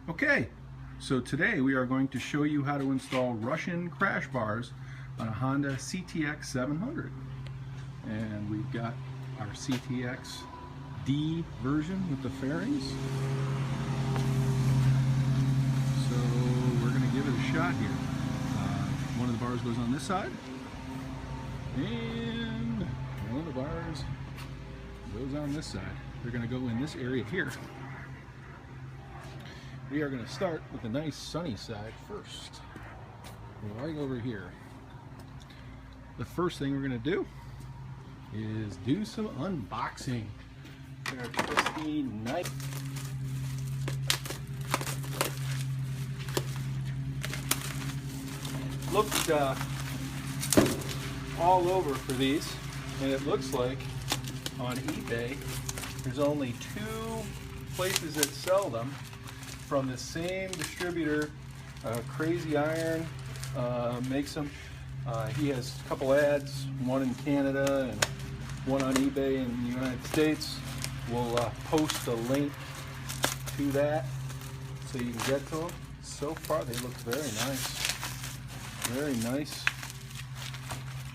Okay, so today we are going to show you how to install Russian crash bars on a Honda CTX700. And we've got our CTX-D version with the fairings. So we're going to give it a shot here. One of the bars goes on this side, and one of the bars goes on this side. They're going to go in this area here. We are going to start with the nice sunny side first, right over here. The first thing we're going to do is do some unboxing. Our trusty knife. Looked all over for these, and it looks like on eBay there's only 2 places that sell them from the same distributor. Crazy Iron makes them. He has a couple ads, one in Canada and one on eBay in the United States. We'll post a link to that so you can get to them. So far they look very nice. Very nice.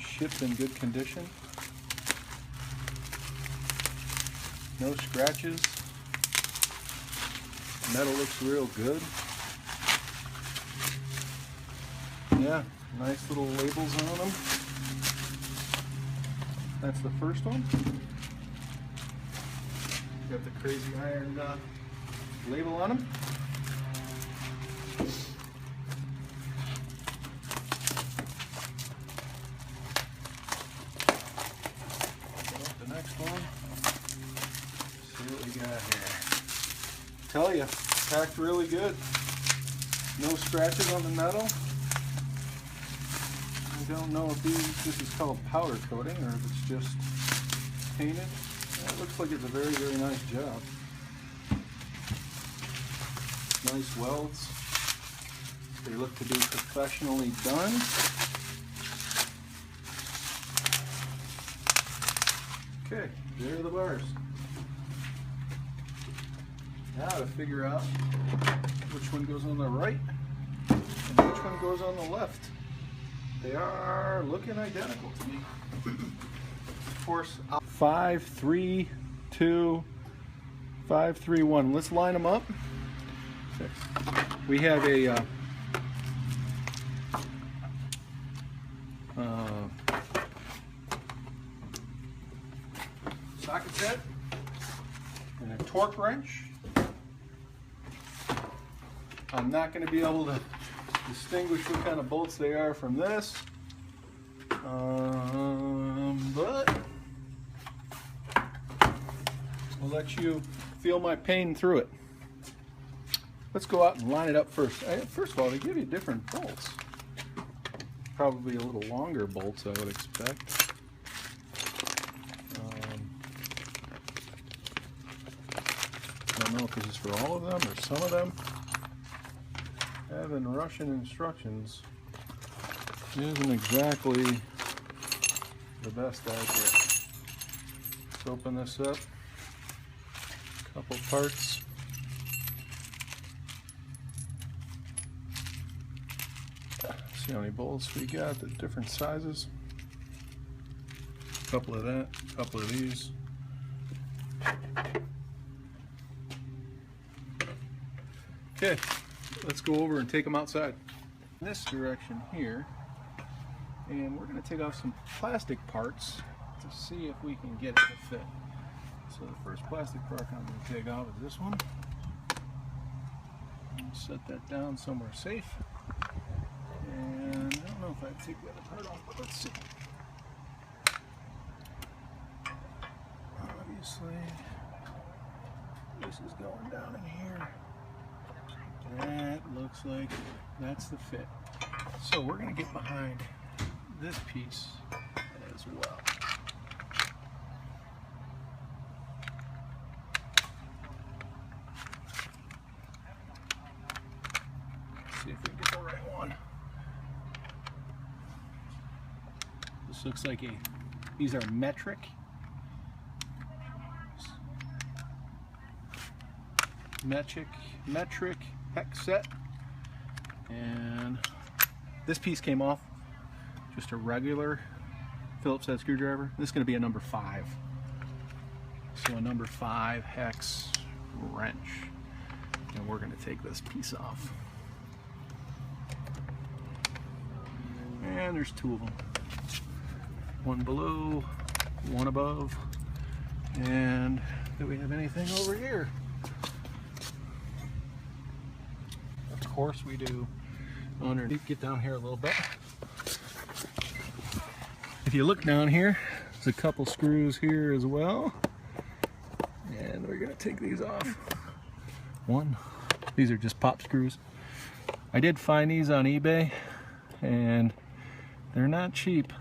Shipped in good condition. No scratches. Metal looks real good. Yeah, nice little labels on them. That's the first one. Got the Crazy Iron label on them. The next one. See what we got here. Tell you, packed really good. No scratches on the metal. I don't know if this is called powder coating or if it's just painted. It looks like it's a very, very nice job. Nice welds. They look to be professionally done. Okay, there are the bars. Now to figure out which one goes on the right and which one goes on the left. They are looking identical to me. Of course, 5, 3, 2, 5, 3, 1. Let's line them up. Okay. We have a socket set and a torque wrench. I'm not going to be able to distinguish what kind of bolts they are from this, but I'll let you feel my pain through it. Let's go out and line it up first. First of all, they give you different bolts. Probably a little longer bolts, I would expect. I don't know if this is for all of them or some of them. Having Russian instructions isn't exactly the best idea. Let's open this up. Couple parts. See how many bolts we got, the different sizes. Couple of that, couple of these. Okay. Let's go over and take them outside. This direction here, and we're going to take off some plastic parts to see if we can get it to fit. So the first plastic part I'm going to take off is this one. I'll set that down somewhere safe. And I don't know if I'd take the other part off, but let's see. Obviously, this is going down in here. That looks like that's the fit. So we're going to get behind this piece as well. See if we can get the right one. This looks like these are metric. Metric hex set. And this piece came off just a regular Phillips head screwdriver. This is going to be a number 5. So a number 5 hex wrench. And we're going to take this piece off. And there's 2 of them. One below, one above. And do we have anything over here? Of course we do. Underneath, get down here a little bit. If you look down here, there's a couple screws here as well. And we're going to take these off. These are just pop screws. I did find these on eBay and they're not cheap.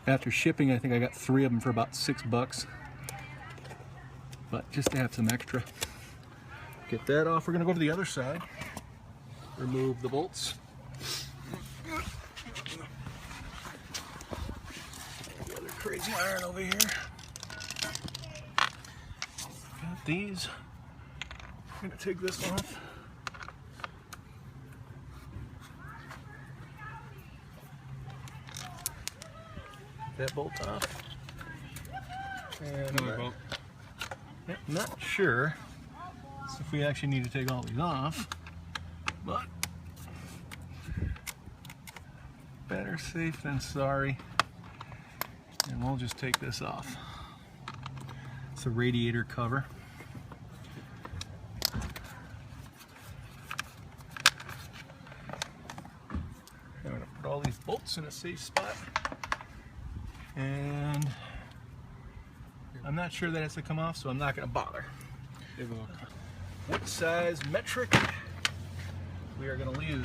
After shipping, I think I got 3 of them for about $6. But just to have some extra. Get that off. We're going to go to the other side. Remove the bolts. The other crazy iron over here. Got these. I'm going to take this off. That bolt off. And another bolt. Yeah, not sure if we actually need to take all these off, but better safe than sorry. And we'll just take this off. It's a radiator cover. I'm going to put all these bolts in a safe spot. And I'm not sure that has to come off, so I'm not going to bother. What size metric we are going to use.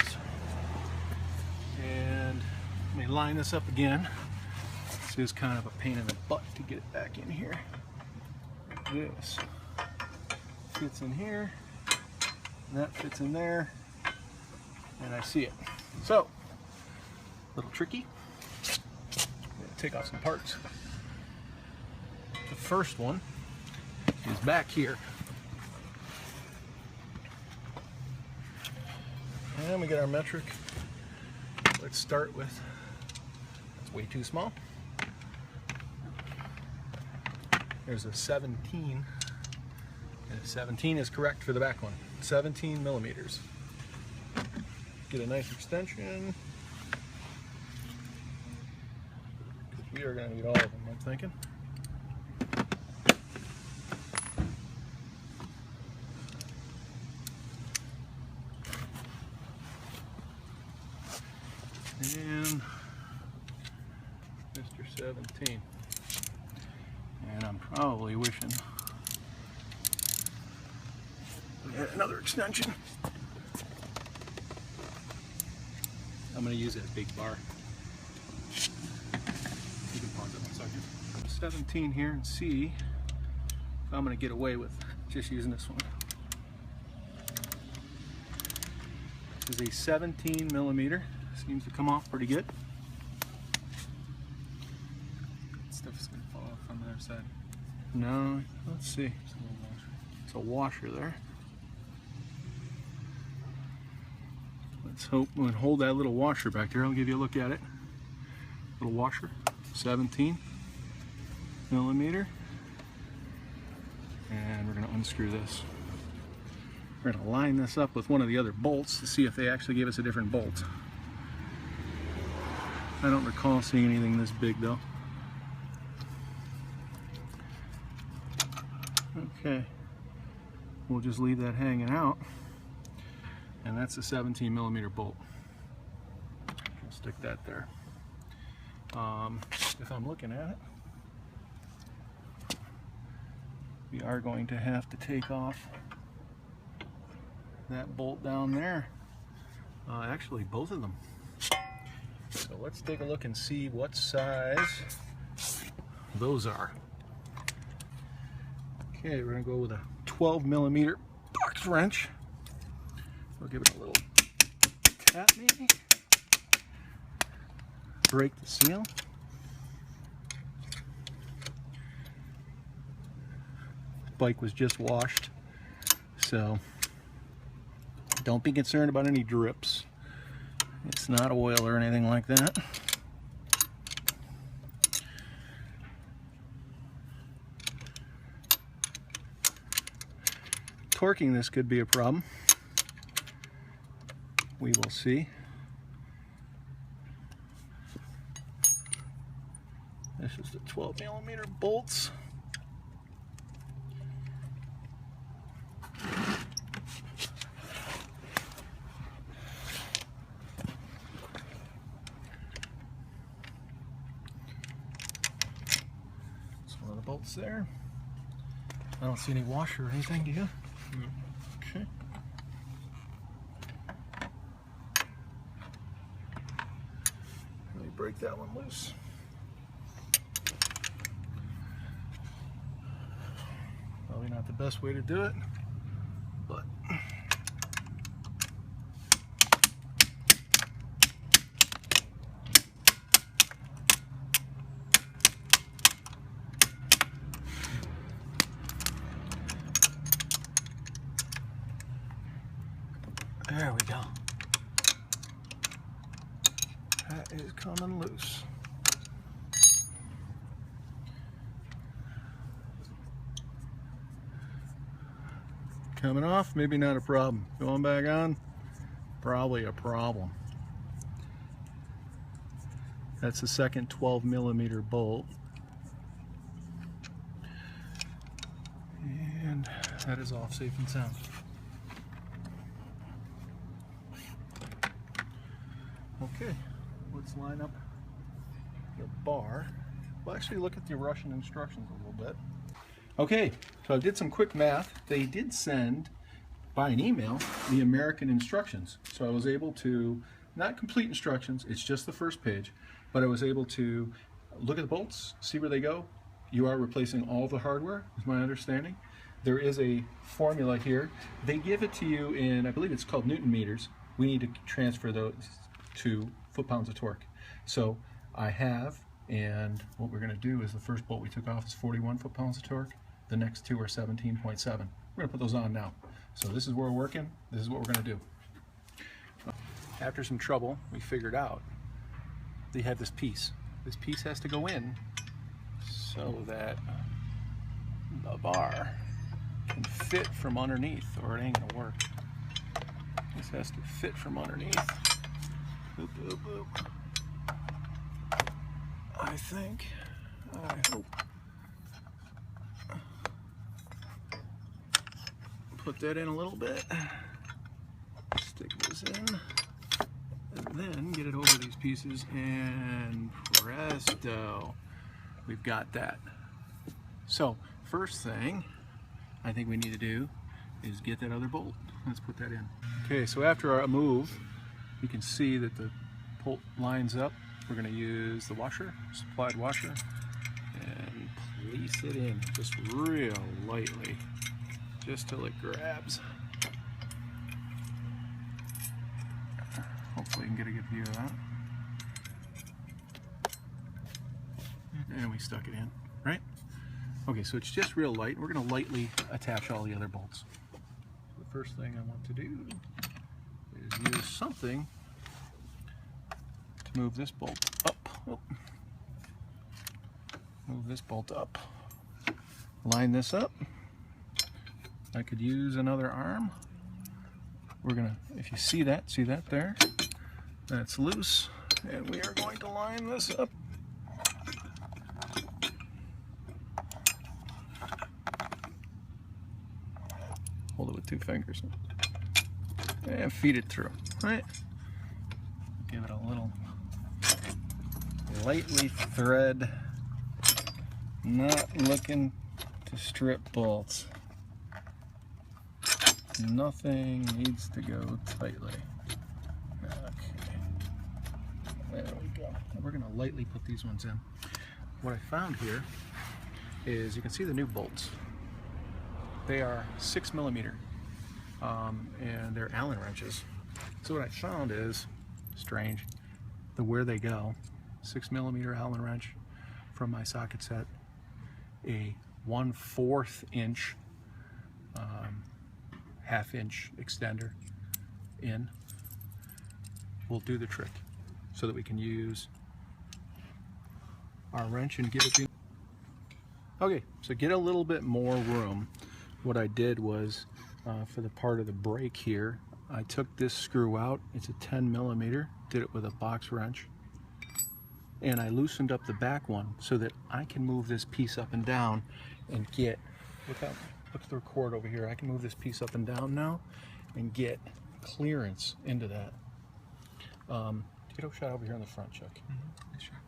And let me line this up again. This is kind of a pain in the butt to get it back in here. This fits in here, and that fits in there, and I see it. So, a little tricky. Take off some parts. The first one is back here. And we get our metric. Let's start with, it's way too small. There's a 17, and a 17 is correct for the back one. 17 millimeters. Get a nice extension. We are going to need all of them, I'm thinking. And Mr. 17. And I'm probably wishing we had another extension. I'm going to use that big bar. 17 here and see if I'm going to get away with just using this one. This is a 17 millimeter. Seems to come off pretty good. Stuff's going to fall off on the other side. No, let's see. It's a washer there. Let's hope we'll hold that little washer back there. I'll give you a look at it. Little washer, 17 millimeter, and we're going to unscrew this. We're going to line this up with one of the other bolts to see if they actually gave us a different bolt. I don't recall seeing anything this big though. Okay, we'll just leave that hanging out, and that's a 17 millimeter bolt. I'll stick that there. If I'm looking at it, we are going to have to take off that bolt down there. Actually, both of them. So let's take a look and see what size those are. Okay, we're going to go with a 12 millimeter box wrench. We'll give it a little tap maybe. Break the seal. Bike was just washed So don't be concerned about any drips. It's not oil or anything like that. Torquing this could be a problem. We will see. This is the 12mm bolts. That's one of the bolts there. I don't see any washer or anything, do you? No. Okay. Let me break that one loose. Probably not the best way to do it, but there we go. That is coming loose. Coming off, maybe not a problem. Going back on, probably a problem. That's the second 12mm bolt. And that is off safe and sound. Okay, let's line up the bar. We'll actually look at the Russian instructions a little bit. Okay, so I did some quick math. They did send by an email the American instructions. So I was able to, not complete instructions, it's just the first page, but I was able to look at the bolts, see where they go. You are replacing all the hardware, is my understanding. There is a formula here. They give it to you in, I believe it's called Newton meters. We need to transfer those to foot-pounds of torque. So I have, and what we're going to do is the first bolt we took off is 41 foot-pounds of torque. The next two are 17.7. We're going to put those on now. So this is where we're working. This is what we're going to do. After some trouble, we figured out they have this piece. This piece has to go in so that the bar can fit from underneath, or it ain't going to work. This has to fit from underneath. Boop, boop, boop. I think, I hope. Put that in a little bit, stick this in, and then get it over these pieces, and presto, we've got that. So first thing I think we need to do is get that other bolt. Let's put that in. Okay, so after our move, you can see that the bolt lines up. We're going to use the washer, supplied washer, and place it in just real lightly, just till it grabs. Hopefully you can get a good view of that. And we stuck it in, right? Okay, so it's just real light. We're going to lightly attach all the other bolts. The first thing I want to do is use something to move this bolt up. Oh. Move this bolt up. Line this up. I could use another arm. We're gonna, if you see that there, that's loose, and we are going to line this up. Hold it with 2 fingers and feed it through, right? Give it a little lightly thread, not looking to strip bolts. Nothing needs to go tightly. Okay, there we go. We're going to lightly put these ones in. What I found here is, you can see the new bolts. They are 6mm, and they're Allen wrenches. So what I found is, strange, where they go, 6mm Allen wrench from my socket set, a 1/4 inch 1/2 inch extender in will do the trick, so that we can use our wrench and get it. Okay, so get a little bit more room. What I did was, for the part of the brake here, I took this screw out. It's a 10mm, did it with a box wrench, and I loosened up the back one so that I can move this piece up and down and get, look at the cord over here, I can move this piece up and down now and get clearance into that. Get a shot over here in the front, Chuck. Mm-hmm. Sure.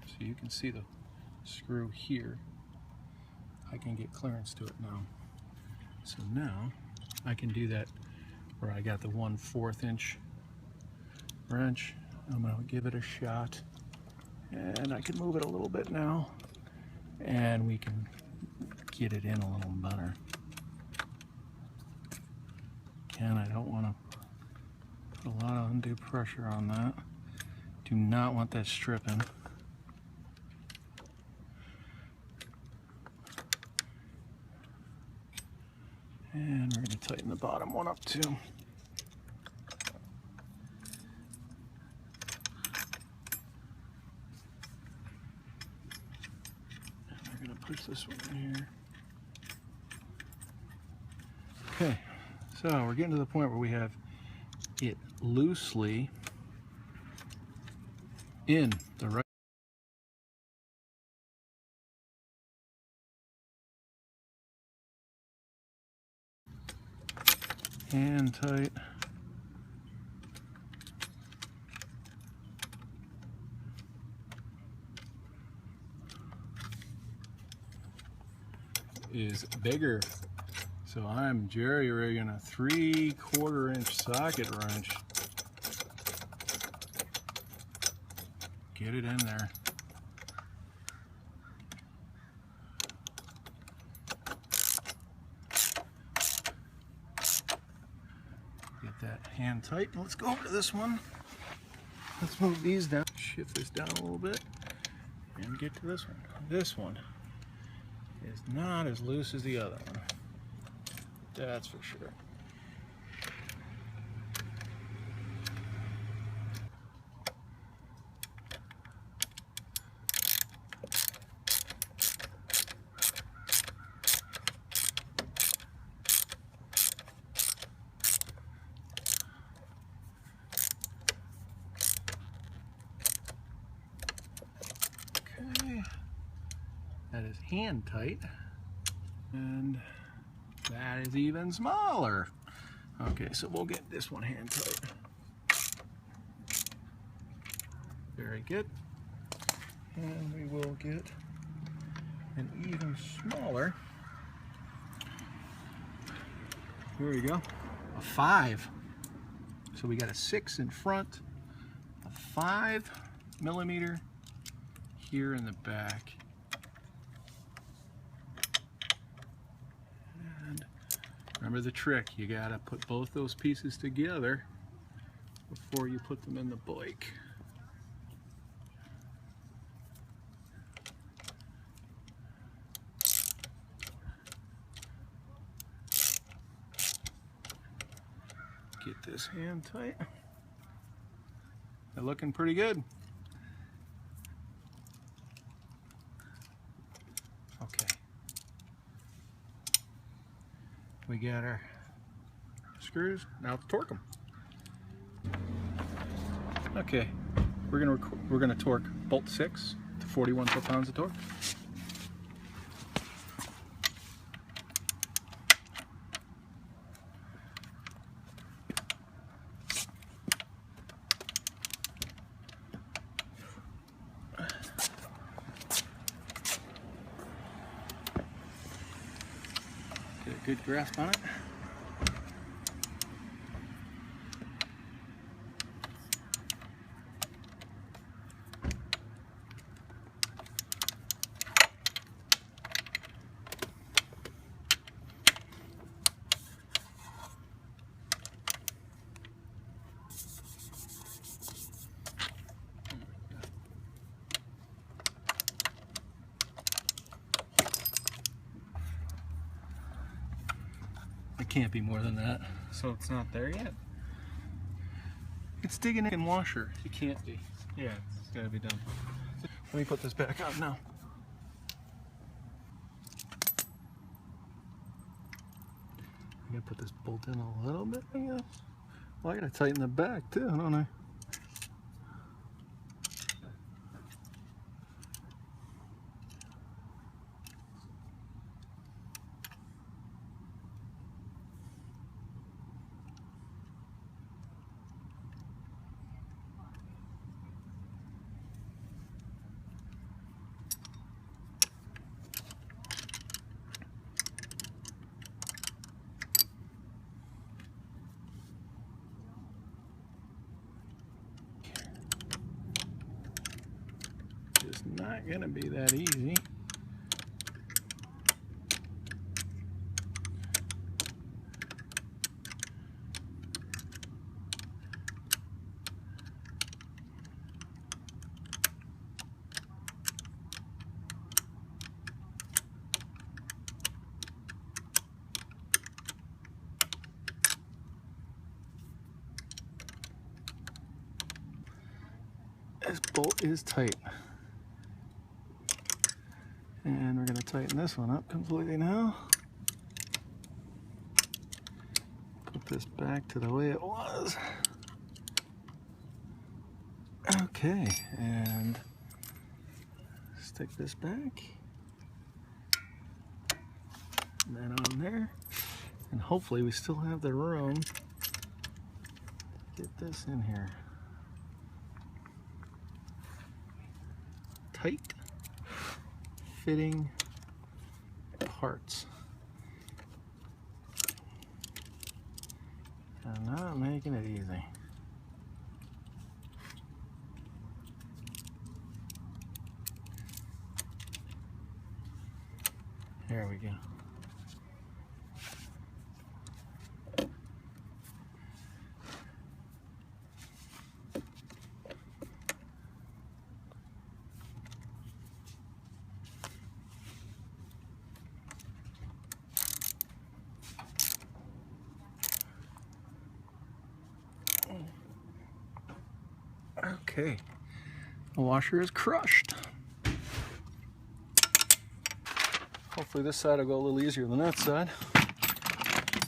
So you can see the screw here. I can get clearance to it now. So now I can do that where I got the 1/4 inch wrench. I'm going to give it a shot, and I can move it a little bit now, and we can get it in a little better. Again, I don't want to put a lot of undue pressure on that. Do not want that stripping. And we're going to tighten the bottom one up too. And we're going to push this one in here. Okay, so we're getting to the point where we have it loosely in the right. Hand tight. Is bigger. So I'm jerry-rigging a 3/4 inch socket wrench. Get it in there. Get that hand tight. Let's go over to this one. Let's move these down. Shift this down a little bit and get to this one. This one is not as loose as the other one. That's for sure. Okay, that is hand tight, and that is even smaller. Okay, so we'll get this one hand tight. Very good. And we will get an even smaller, here we go, a 5. So we got a 6 in front, a 5mm here in the back. And remember the trick, you gotta put both those pieces together before you put them in the bike. Get this hand tight. They're looking pretty good. Okay. We got our screws. Now let's torque them. Okay. We're gonna torque bolt 6 to 41 foot-pounds of torque. Get a good grasp on it. It can't be more than that. So it's not there yet? It's digging in washer. It can't be. Yeah, it's gotta be done. Let me put this back on now. I'm gonna put this bolt in a little bit, I guess. Well, I gotta tighten the back too, don't I? It's not gonna be that easy. This bolt is tight. And we're going to tighten this one up completely now. Put this back to the way it was. Okay, and stick this back. And then on there. And hopefully we still have the room to get this in here. Tight fitting parts. I'm not making it easy. There we go. Okay, the washer is crushed. Hopefully this side will go a little easier than that side.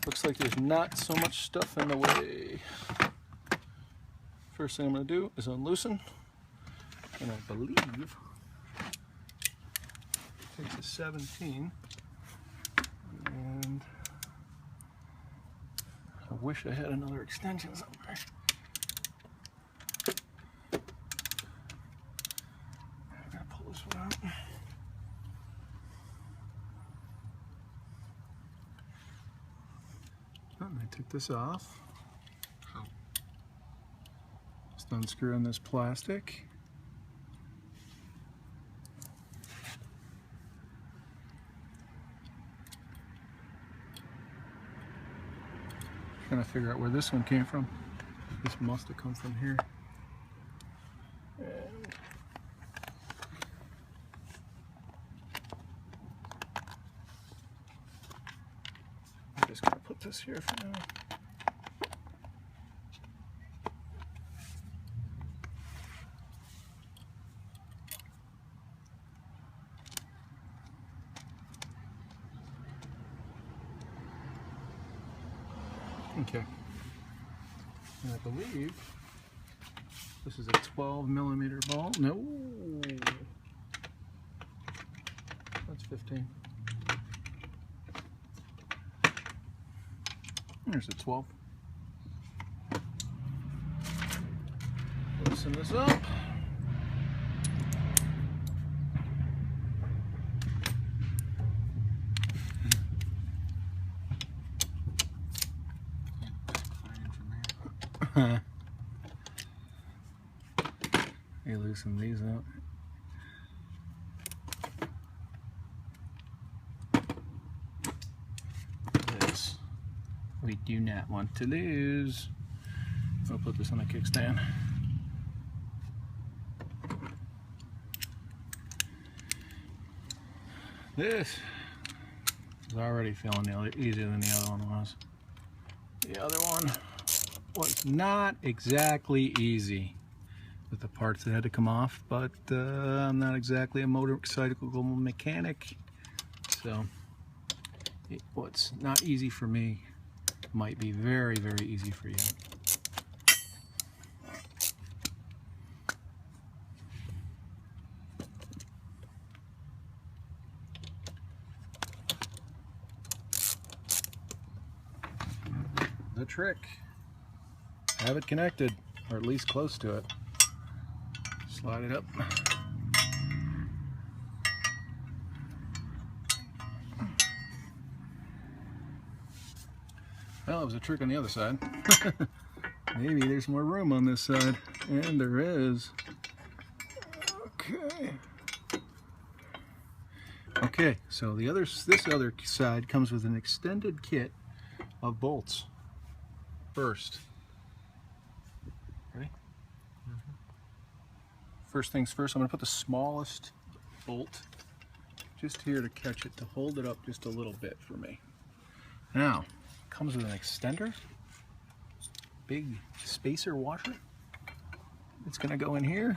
Looks like there's not so much stuff in the way. First thing I'm going to do is unloosen, and I believe take the 17, and I wish I had another extension somewhere. And I took this off. Just unscrewing this plastic. Trying to figure out where this one came from. This must have come from here. And I'm just gonna put this here for now. Okay, and I believe this is a 12mm ball. No, that's 15. There's a 12. Loosen this up. You loosen these up. This we do not want to lose. I'll put this on a kickstand. This is was already feeling easier than the other one was. The other one was not exactly easy with the parts that had to come off, but I'm not exactly a motorcycle mechanic, so what's not easy for me might be very, very easy for you. The trick, have it connected, or at least close to it. Slide it up. Well, it was a trick on the other side. Maybe there's more room on this side, and there is. Okay. Okay, so this other side comes with an extended kit of bolts. First, ready? First things first, I'm going to put the smallest bolt just here to catch it, to hold it up just a little bit for me. Now, it comes with an extender, big spacer washer. It's going to go in here,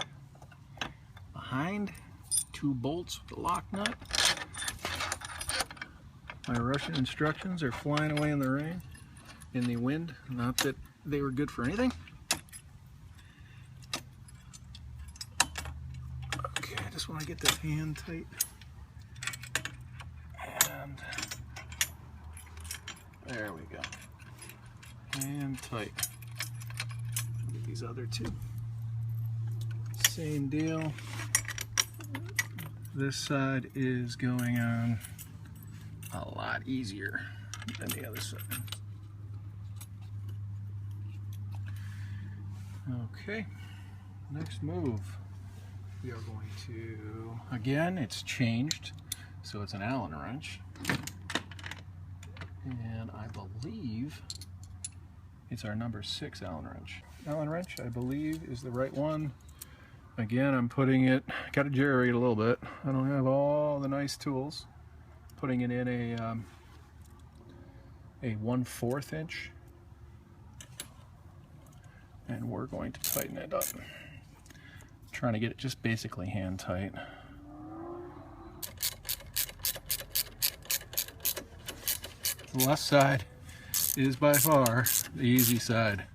behind 2 bolts with the lock nut. My Russian instructions are flying away in the rain, in the wind. Not that they were good for anything. Okay, I just want to get this hand tight. And there we go. Hand tight. Get these other 2. Same deal. This side is going on a lot easier than the other side. Okay, next move. We are going to, again, it's changed, so it's an Allen wrench. And I believe it's our number 6 Allen wrench. Allen wrench, I believe, is the right one. Again, I'm putting it, got to jerry it a little bit. I don't have all the nice tools. Putting it in a 1/4 inch. And we're going to tighten it up. Trying to get it just basically hand tight. The left side is by far the easy side.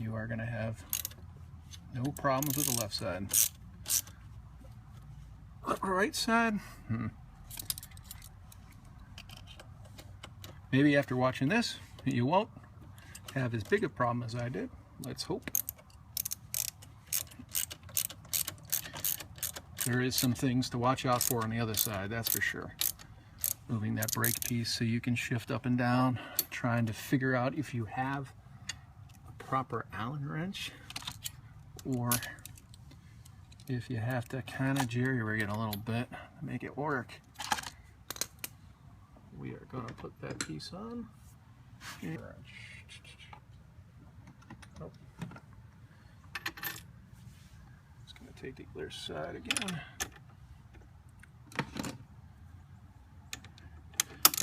You are going to have no problems with the left side. The right side, maybe after watching this, you won't have as big a problem as I did. Let's hope. There is some things to watch out for on the other side, that's for sure. Moving that brake piece so you can shift up and down, trying to figure out if you have a proper Allen wrench or if you have to kind of jerry-rig it a little bit to make it work. We are going to put that piece on. Nope. Just going to take the other side again.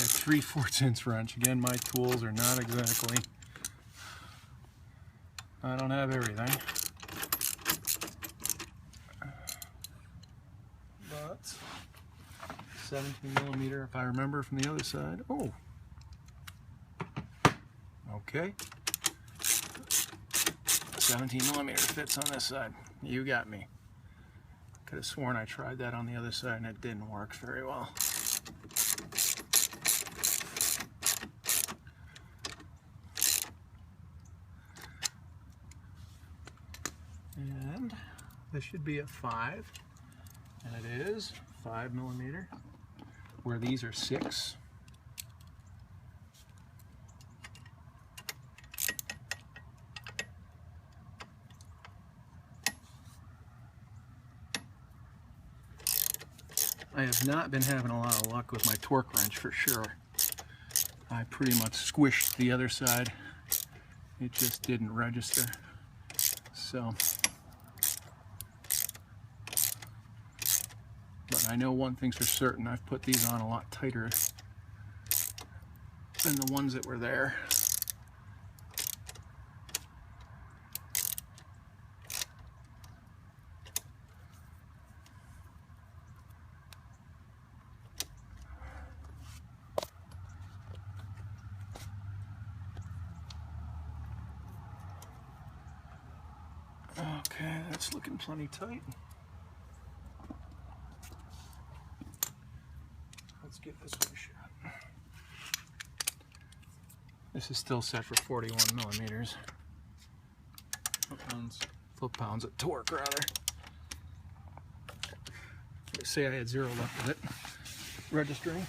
A 3/4 inch wrench. Again, my tools are not exactly, I don't have everything. But 17mm if I remember from the other side. Oh, okay. 17mm fits on this side. You got me. Could have sworn I tried that on the other side and it didn't work very well. And this should be a 5, and it is 5mm, where these are 6. I have not been having a lot of luck with my torque wrench for sure. I pretty much squished the other side. It just didn't register. So But I know one thing's for certain, I've put these on a lot tighter than the ones that were there. Okay, that's looking plenty tight. Let's give this one a shot. This is still set for 41 millimeters. Foot-pounds of torque, rather. Let's say I had 0 luck with it. Registering.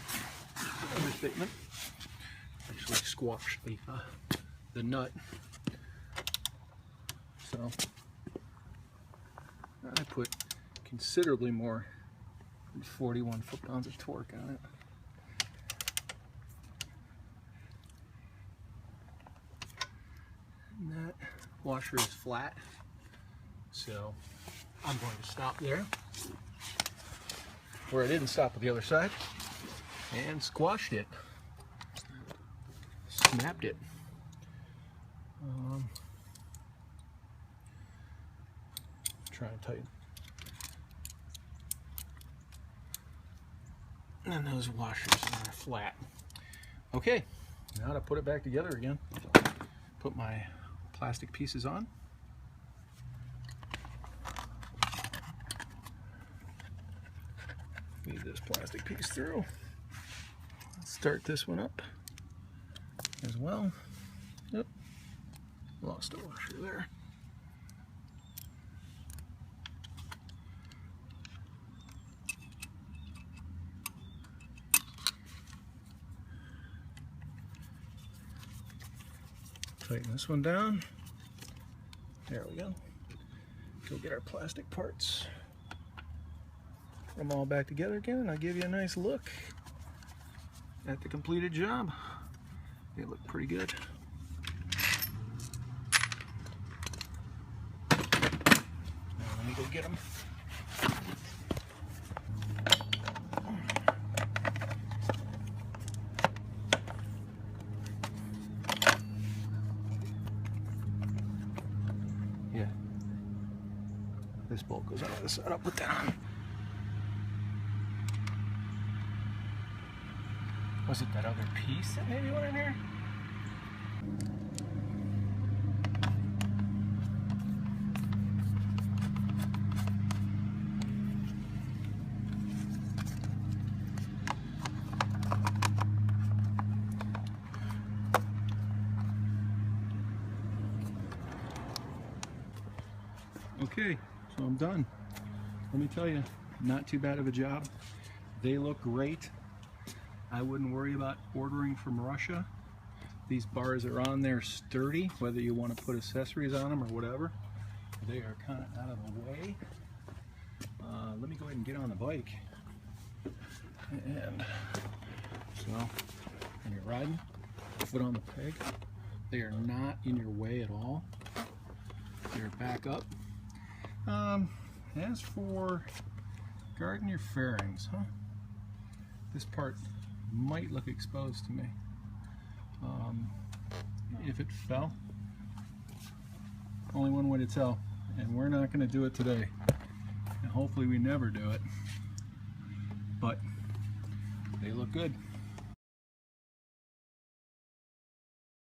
Understatement. Actually squashed the nut. So I put considerably more than 41 foot-pounds of torque on it. And that washer is flat, so I'm going to stop there where I didn't stop with the other side and squashed it, snapped it. Try and tighten. And those washers are flat. Okay, now to put it back together again. Put my plastic pieces on. Feed this plastic piece through. Let's start this one up as well. Yep, lost a washer there. Tighten this one down. There we go. Go get our plastic parts. Put them all back together again, and I'll give you a nice look at the completed job. They look pretty good. Now let me go get them. Yeah, this bolt goes on the other side. I'll put that on. Was it that other piece that maybe went in here? Okay, so I'm done. Let me tell you, not too bad of a job. They look great. I wouldn't worry about ordering from Russia. These bars are on there sturdy, whether you want to put accessories on them or whatever. They are kind of out of the way. Let me go ahead and get on the bike. And so, when you're riding, foot on the peg, they are not in your way at all. They're back up. As for guarding your fairings, this part might look exposed to me. If it fell, only one way to tell, and we're not going to do it today, and hopefully we never do it, but they look good.